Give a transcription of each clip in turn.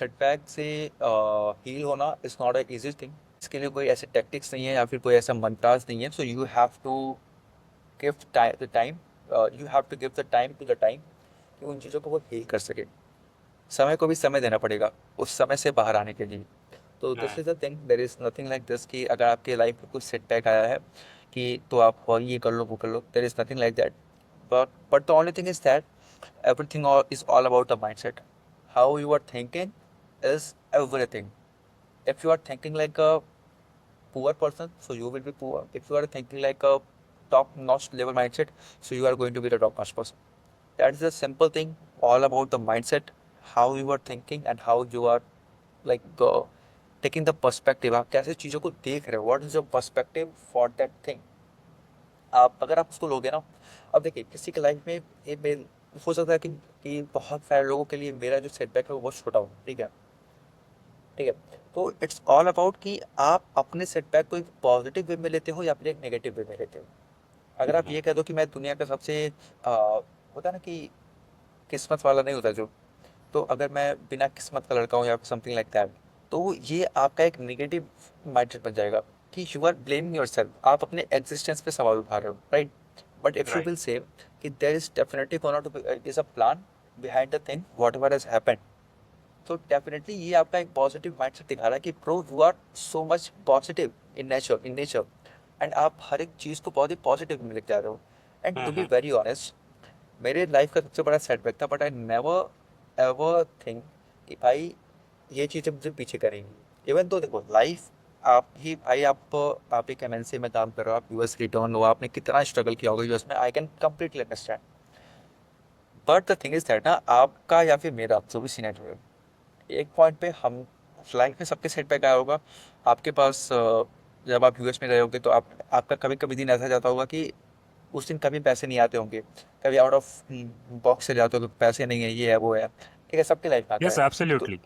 Setback से heal होना is not a easy thing. इसके लिए कोई ऐसे टैक्टिक्स नहीं है या फिर कोई ऐसा मंत्रास नहीं है। So you have to give the time, you have to give the time to the time कि उन चीज़ों को वो हील कर सके। समय को भी समय देना पड़ेगा उस समय से बाहर आने के लिए। तो दिस हाँ। Is the thing, there is nothing like this कि अगर आपके लाइफ में कुछ सेटबैक आया है कि तो आप और ये कर लो वो कर लो, there is nothing like that. But the only thing is that everything is all about the mindset. How you are thinking is everything. If you are thinking like a poor person, so you will be poor. If you are thinking like a top notch level mindset, so you are going to be the top notch person. That is the simple thing, all about the mindset, how you are thinking and how you are like taking the perspective. आप कैसे चीज़ों को देख रहे हो, what is your perspective for that thing. आप अगर आप उसको लोगे ना, अब देखिए किसी के लाइफ में ये मेन हो सकता है कि बहुत सारे लोगों के लिए मेरा जो सेटबैक है वो बहुत छोटा हो, ठीक है, ठीक है। तो इट्स ऑल अबाउट कि आप अपने सेटबैक को एक पॉजिटिव वे में लेते हो या फिर एक नेगेटिव वे में लेते हो। अगर आप हम्म। ये कह दो कि मैं दुनिया का सबसे होता है ना कि किस्मत वाला नहीं होता जो, तो अगर मैं बिना किस्मत का लड़का हूँ या समथिंग लाइक दैट, तो ये आपका एक नेगेटिव माइंडसेट बन जाएगा कि यू आर ब्लेमिंग योरसेल्फ, आप अपने एग्जिस्टेंस पे सवाल उठा रहे हो, right. But if you right. Will say कि there is definitely gonna to is a plan behind the thing whatever has happened, तो डेफिनेटली ये आपका एक पॉजिटिव माइंडसेट दिखा रहा है कि pro you are so much positive in nature and आप हर एक चीज़ को बहुत ही पॉजिटिव में लेके जा रहे हो। And to be hmm. Very honest, मेरे लाइफ का सबसे बड़ा सेटबैक था, but I never ever think कि भाई ये चीज़ें मुझे पीछे करेंगी। इवन तो देखो लाइफ, आप ही भाई आप एक एमएनसी में काम कर रहे हो, आप यूएस रिटर्न हो, आपने कितना स्ट्रगल किया होगा यूएस में, I can completely understand. But the thing is that ना, आपका या फिर मेरा जो भी सीनेरियो है, एक पॉइंट पे हम लाइफ में सबके सेटबैक आया होगा। आपके पास जब आप यूएस में रहे होगे तो आपका कभी कभी दिन ऐसा जाता होगा कि उस दिन कभी पैसे नहीं आते होंगे, कभी आउट ऑफ बॉक्स से जाते हो तो पैसे नहीं है, ये है वो है, ठीक है, सबके लाइफ में आता यस, है। तो एब्सोल्युटली।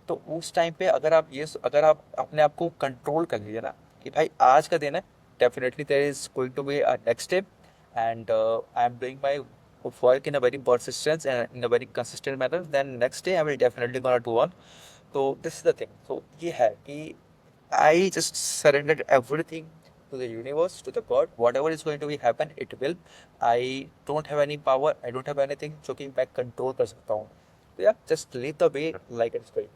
तो उस टाइम पे अगर आप अपने आप को कंट्रोल कर लीजिए ना कि भाई आज का दिन है, definitely there is going to be a next step and I am doing my work in a very persistence and in a very consistent manner, then next day I will definitely gonna do on. तो this is the thing, तो ये है कि I just surrendered everything to the universe, to the God. Whatever is going to be happen, it will. I don't have any power. I don't have anything जो कि मैं control कर सकता हूँ. तो yeah, just lead the way like it's going.